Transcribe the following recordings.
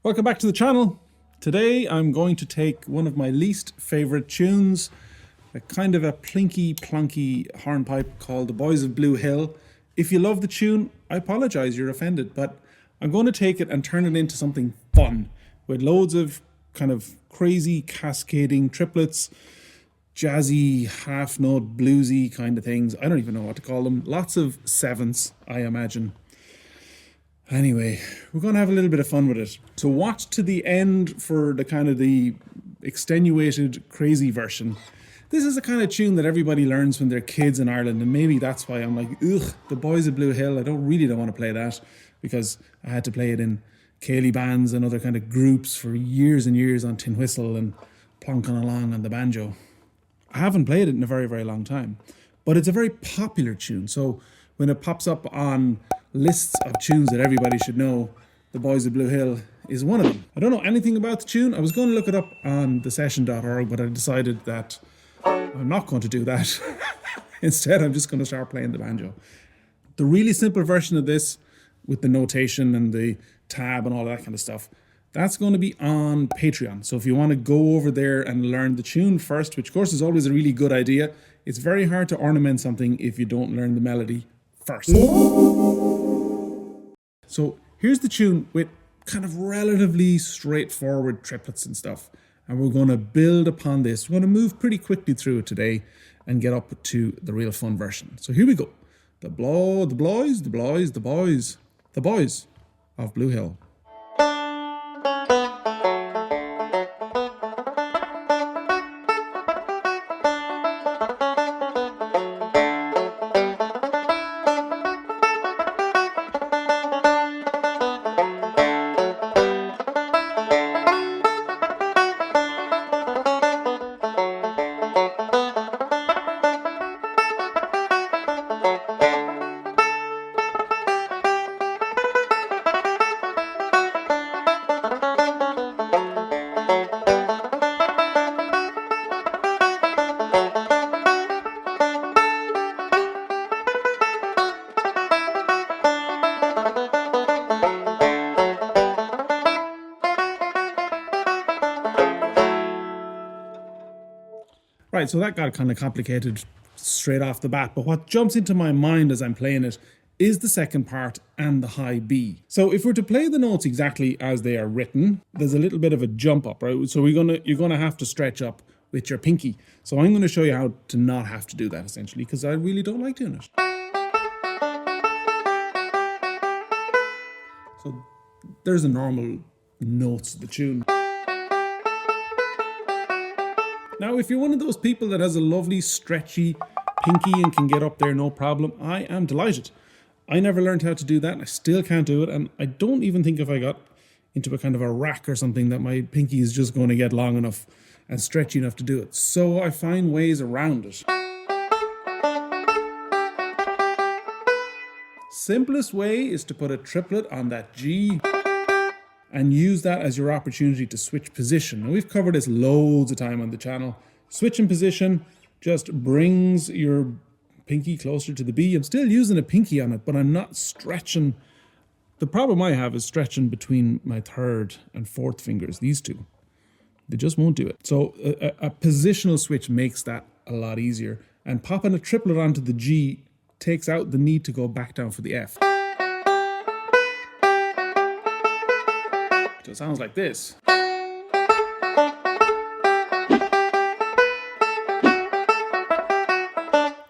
Welcome back to the channel. Today I'm going to take one of my least favorite tunes, a kind of a plinky plonky hornpipe called The Boys of Bluehill. If you love the tune, I apologize, you're offended, but I'm going to take it and turn it into something fun with loads of kind of crazy cascading triplets, jazzy, half note, bluesy kind of things. I don't even know what to call them. Lots of sevenths, I imagine. Anyway, we're going to have a little bit of fun with it. So watch to the end for the kind of the extenuated, crazy version. This is the kind of tune that everybody learns when they're kids in Ireland, and maybe that's why I'm like, ugh, The Boys of Bluehill. I don't want to play that because I had to play it in céilí bands and other kind of groups for years and years on tin whistle and plonking along on the banjo. I haven't played it in a very, very long time, but it's a very popular tune. So when it pops up on lists of tunes that everybody should know, The Boys of Bluehill is one of them. I don't know anything about the tune. I was going to look it up on thesession.org, but I decided that I'm not going to do that. Instead, I'm just going to start playing the banjo. The really simple version of this, with the notation and the tab and all that kind of stuff, that's going to be on Patreon. So if you want to go over there and learn the tune first, which of course is always a really good idea, it's very hard to ornament something if you don't learn the melody first. So here's the tune with kind of relatively straightforward triplets and stuff. And we're going to build upon this. We're going to move pretty quickly through it today and get up to the real fun version. So here we go. The boys of Bluehill. Right, so that got kind of complicated straight off the bat, but what jumps into my mind as I'm playing it is the second part and the high B. So if we're to play the notes exactly as they are written, there's a little bit of a jump up, right? So you're gonna have to stretch up with your pinky. So I'm gonna show you how to not have to do that essentially, because I really don't like doing it. So there's the normal notes of the tune. Now, if you're one of those people that has a lovely stretchy pinky and can get up there no problem, I am delighted. I never learned how to do that and I still can't do it, and I don't even think if I got into a kind of a rack or something that my pinky is just going to get long enough and stretchy enough to do it. So I find ways around it. Simplest way is to put a triplet on that G and use that as your opportunity to switch position. Now, we've covered this loads of time on the channel. Switching position just brings your pinky closer to the B. I'm still using a pinky on it, but I'm not stretching. The problem I have is stretching between my third and fourth fingers, these two. They just won't do it. So a positional switch makes that a lot easier. And popping a triplet onto the G takes out the need to go back down for the F. So it sounds like this.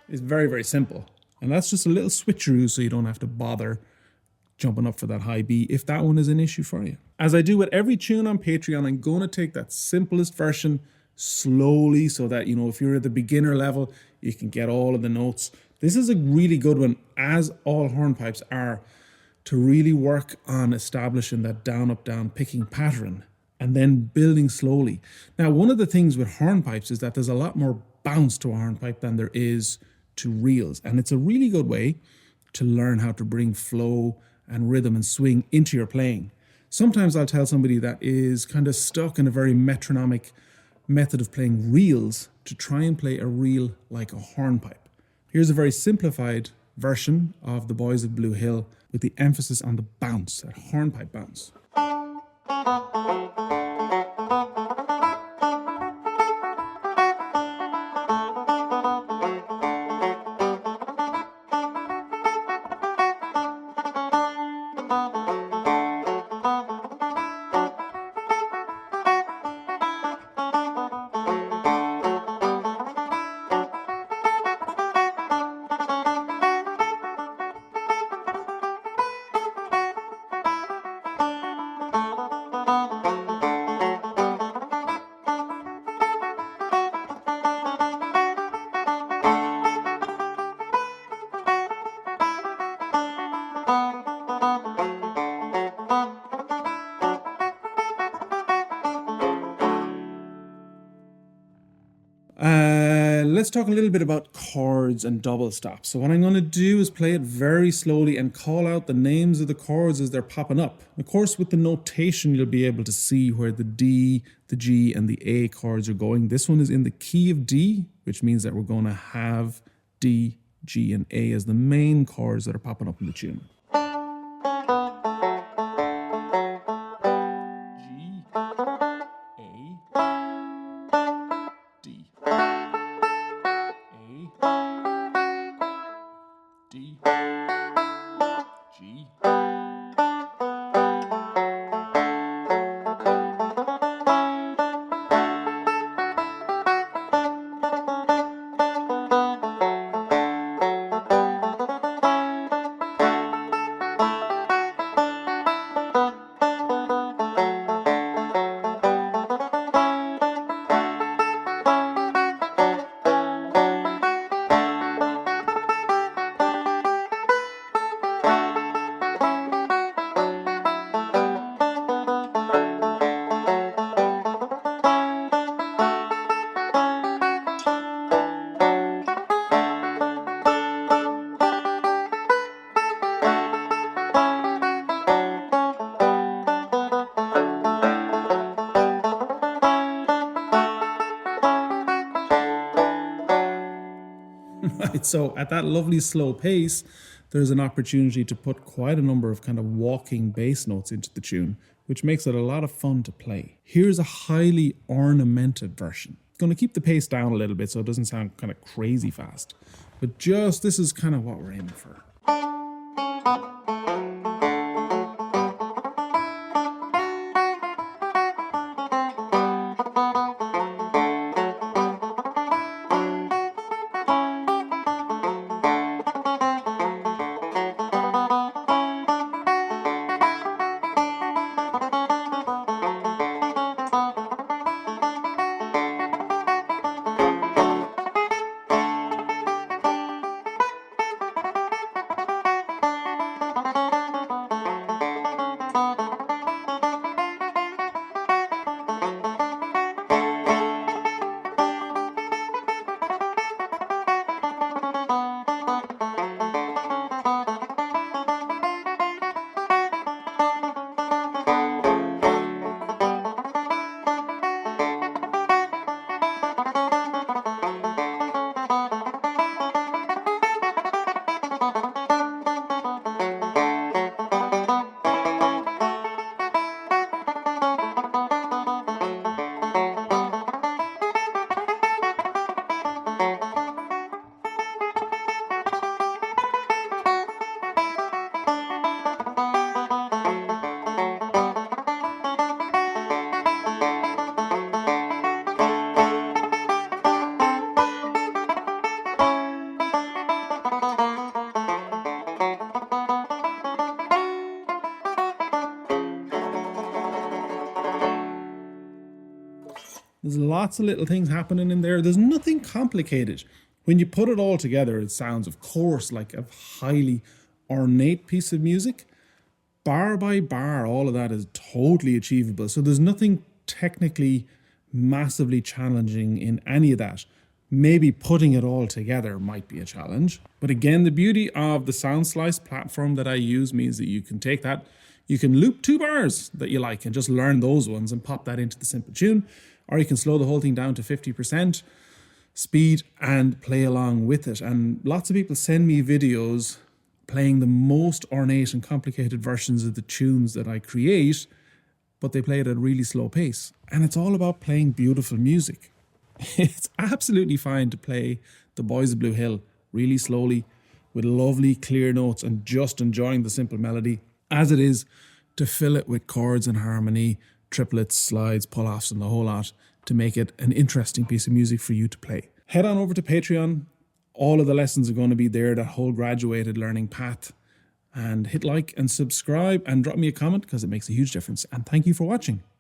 It's very, very simple. And that's just a little switcheroo so you don't have to bother jumping up for that high B if that one is an issue for you. As I do with every tune on Patreon, I'm going to take that simplest version slowly so that, you know, if you're at the beginner level, you can get all of the notes. This is a really good one, as all hornpipes are, to really work on establishing that down, up, down picking pattern and then building slowly. Now, one of the things with hornpipes is that there's a lot more bounce to a hornpipe than there is to reels. And it's a really good way to learn how to bring flow and rhythm and swing into your playing. Sometimes I'll tell somebody that is kind of stuck in a very metronomic method of playing reels to try and play a reel like a hornpipe. Here's a very simplified version of The Boys of Bluehill with the emphasis on the bounce, that hornpipe bounce. Let's talk a little bit about chords and double stops. So what I'm going to do is play it very slowly and call out the names of the chords as they're popping up. Of course, with the notation, you'll be able to see where the D, the G, and the A chords are going. This one is in the key of D, which means that we're going to have D, G, and A as the main chords that are popping up in the tune. Right, so at that lovely slow pace, there's an opportunity to put quite a number of kind of walking bass notes into the tune, which makes it a lot of fun to play. Here's a highly ornamented version. Going to keep the pace down a little bit so it doesn't sound kind of crazy fast, but just this is kind of what we're aiming for. There's lots of little things happening in there. There's nothing complicated. When you put it all together, it sounds, of course, like a highly ornate piece of music. Bar by bar, all of that is totally achievable. So there's nothing technically massively challenging in any of that. Maybe putting it all together might be a challenge. But again, the beauty of the Sound Slice platform that I use means that you can take that, you can loop 2 bars that you like and just learn those ones and pop that into the simple tune. Or you can slow the whole thing down to 50% speed and play along with it. And lots of people send me videos playing the most ornate and complicated versions of the tunes that I create, but they play it at a really slow pace. And it's all about playing beautiful music. It's absolutely fine to play The Boys of Bluehill really slowly with lovely clear notes and just enjoying the simple melody, as it is to fill it with chords and harmony, triplets, slides, pull-offs, and the whole lot to make it an interesting piece of music for you to play. Head on over to Patreon. All of the lessons are going to be there, that whole graduated learning path. And hit like and subscribe and drop me a comment because it makes a huge difference. And thank you for watching.